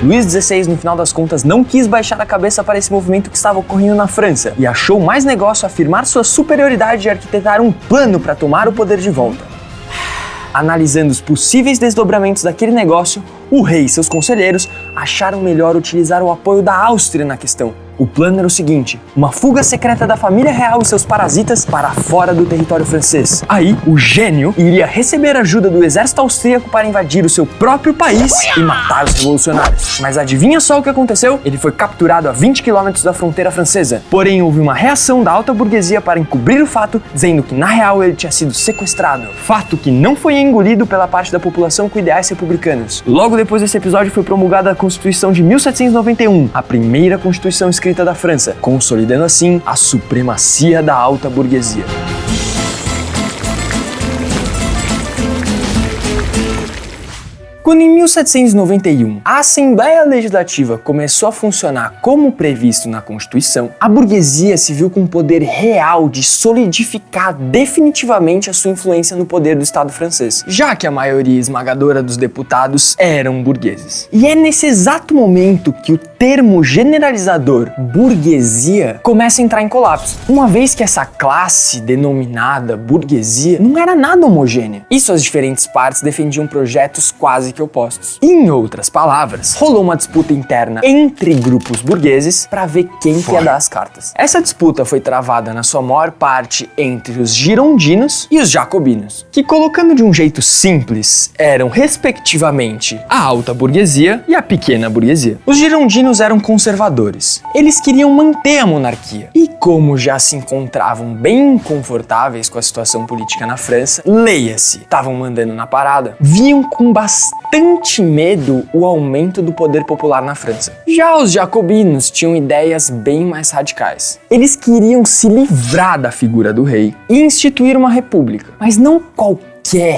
Luís XVI, no final das contas, não quis baixar a cabeça para esse movimento que estava ocorrendo na França e achou mais negócio afirmar sua superioridade e arquitetar um plano para tomar o poder de volta. Analisando os possíveis desdobramentos daquele negócio, o rei e seus conselheiros acharam melhor utilizar o apoio da Áustria na questão. O plano era o seguinte: uma fuga secreta da família real e seus parasitas para fora do território francês. Aí, o gênio iria receber ajuda do exército austríaco para invadir o seu próprio país e matar os revolucionários. Mas adivinha só o que aconteceu? Ele foi capturado a 20 quilômetros da fronteira francesa. Porém, houve uma reação da alta burguesia para encobrir o fato, dizendo que na real ele tinha sido sequestrado. Fato que não foi engolido pela parte da população com ideais republicanos. Logo depois desse episódio foi promulgada a Constituição de 1791, a primeira Constituição escrita da França, consolidando assim a supremacia da alta burguesia. Quando em 1791 a Assembleia Legislativa começou a funcionar como previsto na Constituição, a burguesia se viu com o poder real de solidificar definitivamente a sua influência no poder do Estado francês, já que a maioria esmagadora dos deputados eram burgueses. E é nesse exato momento que o termo generalizador burguesia começa a entrar em colapso, uma vez que essa classe denominada burguesia não era nada homogênea, e suas diferentes partes defendiam projetos quase que opostos. Em outras palavras, rolou uma disputa interna entre grupos burgueses para ver quem que ia dar as cartas. Essa disputa foi travada na sua maior parte entre os girondinos e os jacobinos, que, colocando de um jeito simples, eram respectivamente a alta burguesia e a pequena burguesia. Os girondinos eram conservadores. Eles queriam manter a monarquia. E como já se encontravam bem confortáveis com a situação política na França, leia-se, estavam mandando na parada, viam com bastante medo o aumento do poder popular na França. Já os jacobinos tinham ideias bem mais radicais. Eles queriam se livrar da figura do rei e instituir uma república, mas não qualquer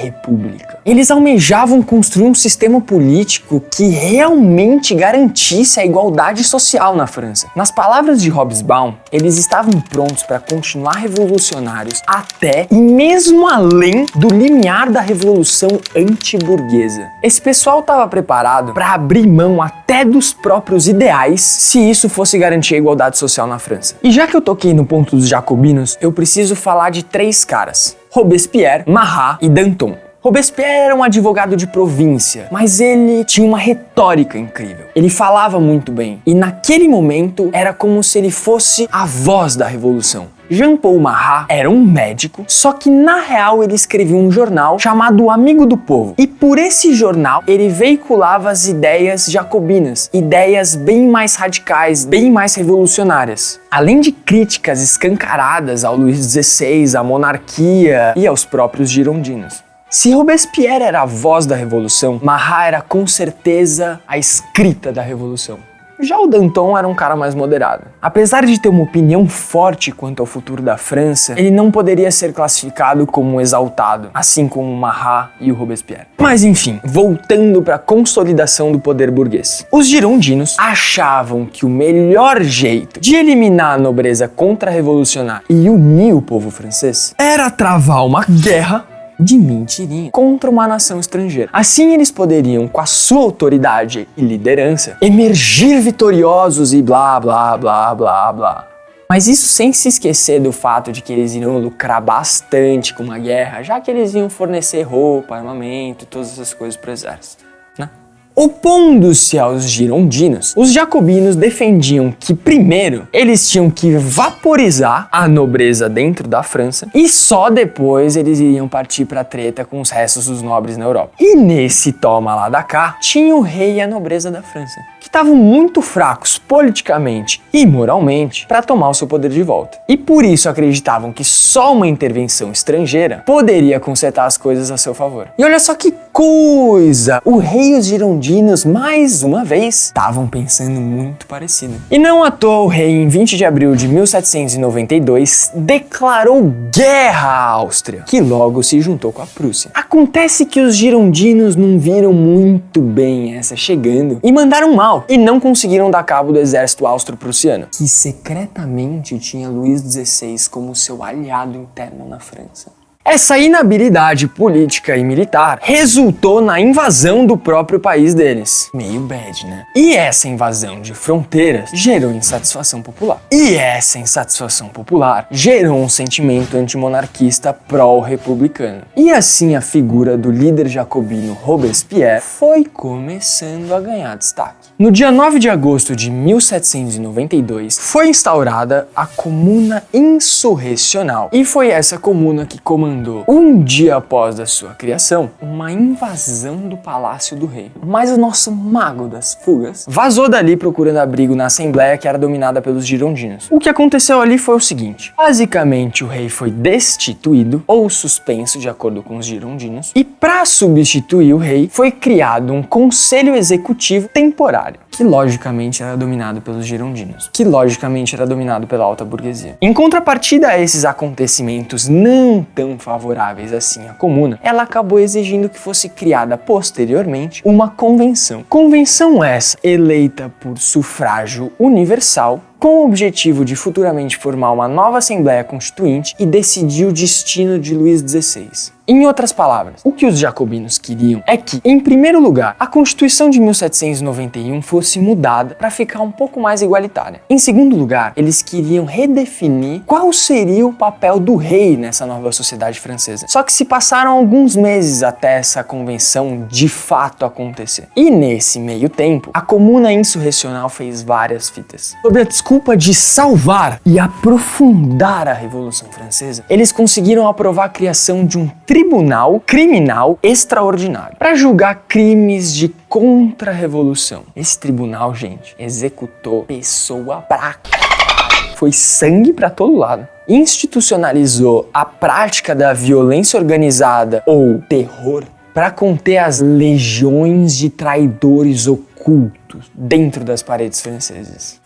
república. Eles almejavam construir um sistema político que realmente garantisse a igualdade social na França. Nas palavras de Hobsbawm, eles estavam prontos para continuar revolucionários até e mesmo além do limiar da revolução antiburguesa. Esse pessoal estava preparado para abrir mão até dos próprios ideais se isso fosse garantir a igualdade social na França. E já que eu toquei no ponto dos jacobinos, eu preciso falar de três caras: Robespierre, Marat e Danton. Robespierre era um advogado de província, mas ele tinha uma retórica incrível. Ele falava muito bem, e naquele momento era como se ele fosse a voz da revolução. Jean-Paul Marat era um médico, só que na real ele escrevia um jornal chamado Amigo do Povo. E por esse jornal ele veiculava as ideias jacobinas, ideias bem mais radicais, bem mais revolucionárias. Além de críticas escancaradas ao Luís XVI, à monarquia e aos próprios girondinos. Se Robespierre era a voz da revolução, Marat era com certeza a escrita da revolução. Já o Danton era um cara mais moderado. Apesar de ter uma opinião forte quanto ao futuro da França, ele não poderia ser classificado como um exaltado, assim como o Marat e o Robespierre. Mas enfim, voltando para a consolidação do poder burguês. Os girondinos achavam que o melhor jeito de eliminar a nobreza contra-revolucionária e unir o povo francês era travar uma guerra de mentirinha contra uma nação estrangeira. Assim eles poderiam, com a sua autoridade e liderança, emergir vitoriosos e blá blá blá blá blá. Mas isso sem se esquecer do fato de que eles iriam lucrar bastante com uma guerra, já que eles iam fornecer roupa, armamento e todas essas coisas para o exército, né? Opondo-se aos girondinos, os jacobinos defendiam que, primeiro, eles tinham que vaporizar a nobreza dentro da França e só depois eles iriam partir para a treta com os restos dos nobres na Europa. E nesse toma lá da cá, tinha o rei e a nobreza da França, que estavam muito fracos politicamente e moralmente para tomar o seu poder de volta. E por isso acreditavam que só uma intervenção estrangeira poderia consertar as coisas a seu favor. E olha só que coisa! O rei e os girondinos, mais uma vez, estavam pensando muito parecido. E não à toa o rei, em 20 de abril de 1792, declarou guerra à Áustria, que logo se juntou com a Prússia. Acontece que os girondinos não viram muito bem essa chegando e mandaram mal, e não conseguiram dar cabo do exército austro-prussiano, que secretamente tinha Luís XVI como seu aliado interno na França. Essa inabilidade política e militar resultou na invasão do próprio país deles. Meio bad, né? E essa invasão de fronteiras gerou insatisfação popular. E essa insatisfação popular gerou um sentimento antimonarquista pró-republicano. E assim a figura do líder jacobino Robespierre foi começando a ganhar destaque. No dia 9 de agosto de 1792, foi instaurada a Comuna Insurrecional. E foi essa comuna que comandou, um dia após a sua criação, uma invasão do Palácio do Rei. Mas o nosso mago das fugas vazou dali procurando abrigo na Assembleia, que era dominada pelos girondinos. O que aconteceu ali foi o seguinte: basicamente o rei foi destituído ou suspenso, de acordo com os girondinos, e para substituir o rei foi criado um conselho executivo temporário, que logicamente era dominado pelos girondinos, que logicamente era dominado pela alta burguesia. Em contrapartida a esses acontecimentos não tão favoráveis assim à comuna, ela acabou exigindo que fosse criada posteriormente uma convenção. Convenção essa eleita por sufrágio universal, com o objetivo de futuramente formar uma nova Assembleia Constituinte e decidir o destino de Luís XVI. Em outras palavras, o que os jacobinos queriam é que, em primeiro lugar, a Constituição de 1791 fosse mudada para ficar um pouco mais igualitária. Em segundo lugar, eles queriam redefinir qual seria o papel do rei nessa nova sociedade francesa. Só que se passaram alguns meses até essa convenção de fato acontecer. E nesse meio tempo, a Comuna Insurrecional fez várias fitas. Sob a desculpa de salvar e aprofundar a Revolução Francesa, eles conseguiram aprovar a criação de um tribunal criminal extraordinário para julgar crimes de contra-revolução. Esse tribunal, gente, executou pessoa pra caralho. Foi sangue pra todo lado. Institucionalizou a prática da violência organizada ou terror para conter as legiões de traidores ocultos dentro das paredes francesas.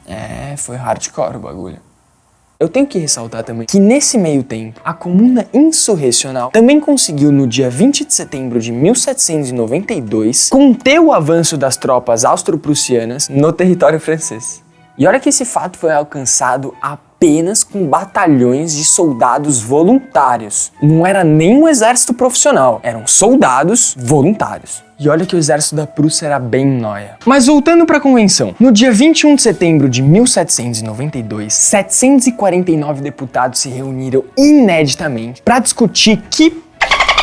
Foi hardcore o bagulho. Eu tenho que ressaltar também que nesse meio tempo, a Comuna Insurrecional também conseguiu, no dia 20 de setembro de 1792, conter o avanço das tropas austro-prussianas no território francês. E olha que esse fato foi alcançado apenas com batalhões de soldados voluntários. Não era nem um exército profissional, eram soldados voluntários. E olha que o exército da Prússia era bem nóia. Mas voltando para a convenção, no dia 21 de setembro de 1792, 749 deputados se reuniram ineditamente para discutir que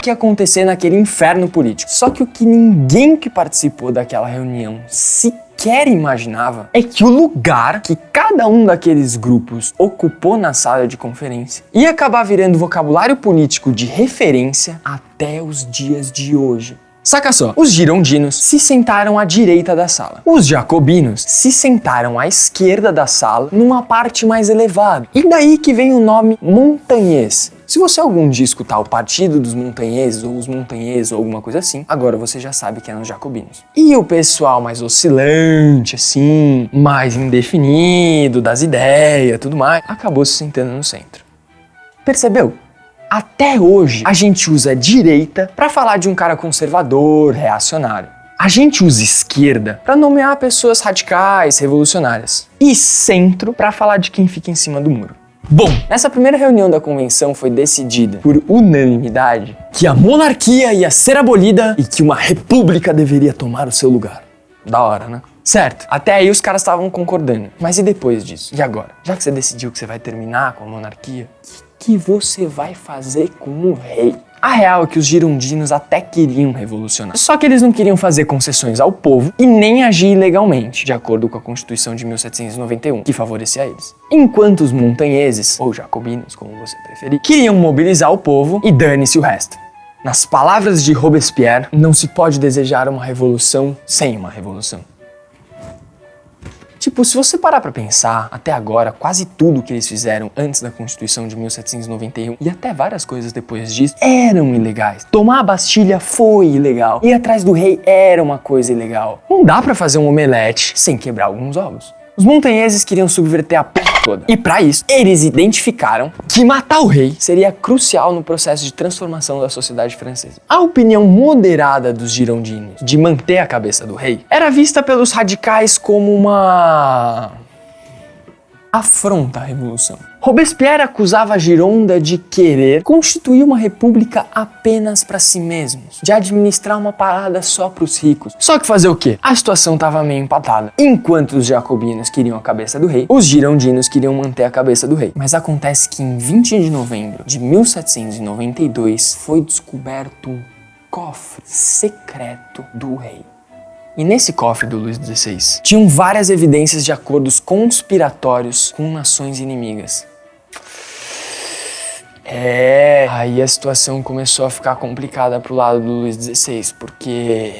ia acontecer naquele inferno político. Só que o que ninguém que participou daquela reunião sequer imaginava é que o lugar que cada um daqueles grupos ocupou na sala de conferência ia acabar virando vocabulário político de referência até os dias de hoje. Saca só, os girondinos se sentaram à direita da sala. Os jacobinos se sentaram à esquerda da sala, numa parte mais elevada. E daí que vem o nome Montagnês. Se você algum dia escutar o Partido dos Montanheses ou os Montanheses ou alguma coisa assim, agora você já sabe que eram os jacobinos. E o pessoal mais oscilante, assim, mais indefinido, das ideias, tudo mais, acabou se sentando no centro. Percebeu? Até hoje, a gente usa direita para falar de um cara conservador, reacionário. A gente usa esquerda para nomear pessoas radicais, revolucionárias. E centro para falar de quem fica em cima do muro. Bom, nessa primeira reunião da convenção foi decidida, por unanimidade, que a monarquia ia ser abolida e que uma república deveria tomar o seu lugar. Da hora, né? Certo, até aí os caras estavam concordando. Mas e depois disso? E agora? Já que você decidiu que você vai terminar com a monarquia, o que você vai fazer com o rei? A real é que os girondinos até queriam revolucionar. Só que eles não queriam fazer concessões ao povo e nem agir ilegalmente, de acordo com a Constituição de 1791, que favorecia eles. Enquanto os montanheses, ou jacobinos, como você preferir, queriam mobilizar o povo e dane-se o resto. Nas palavras de Robespierre, não se pode desejar uma revolução sem uma revolução. Tipo, se você parar pra pensar, até agora, quase tudo que eles fizeram antes da Constituição de 1791 e até várias coisas depois disso eram ilegais. Tomar a Bastilha foi ilegal. Ir atrás do rei era uma coisa ilegal. Não dá pra fazer um omelete sem quebrar alguns ovos. Os montanheses queriam subverter a p*** toda. E pra isso, eles identificaram que matar o rei seria crucial no processo de transformação da sociedade francesa. A opinião moderada dos girondinos de manter a cabeça do rei era vista pelos radicais como uma afronta à revolução. Robespierre acusava a Gironda de querer constituir uma república apenas para si mesmos, de administrar uma parada só para os ricos. Só que fazer o quê? A situação estava meio empatada. Enquanto os jacobinos queriam a cabeça do rei, os girondinos queriam manter a cabeça do rei. Mas acontece que em 20 de novembro de 1792 foi descoberto um cofre secreto do rei. E nesse cofre do Luís XVI tinham várias evidências de acordos conspiratórios com nações inimigas. Aí a situação começou a ficar complicada pro lado do Luís XVI, porque...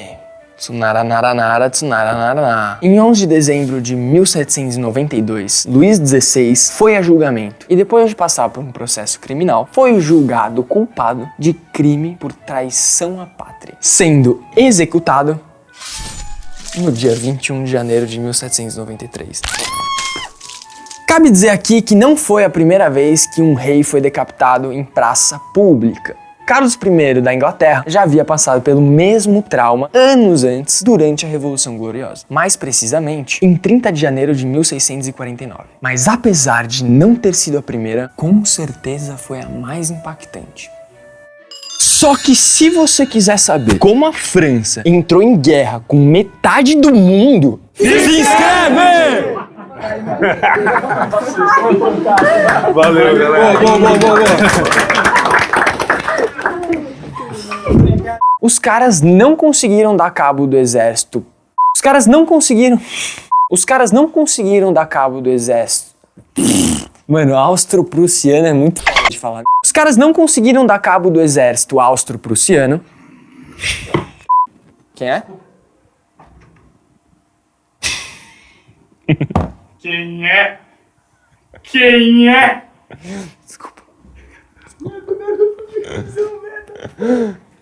Tsunaranaranara, tsunaranaranara. Em 11 de dezembro de 1792, Luís XVI foi a julgamento e depois de passar por um processo criminal, foi julgado culpado de crime por traição à pátria, sendo executado no dia 21 de janeiro de 1793. Cabe dizer aqui que não foi a primeira vez que um rei foi decapitado em praça pública. Carlos I da Inglaterra já havia passado pelo mesmo trauma anos antes, durante a Revolução Gloriosa. Mais precisamente, em 30 de janeiro de 1649. Mas apesar de não ter sido a primeira, com certeza foi a mais impactante. Só que se você quiser saber como a França entrou em guerra com metade do mundo, se inscreve! Valeu, galera. Os caras não conseguiram dar cabo do exército. Os caras não conseguiram dar cabo do exército. Mano, austro-prussiano é muito f*** de falar. Os caras não conseguiram dar cabo do exército austro-prussiano. Quem é? Quem é? Quem é? Desculpa.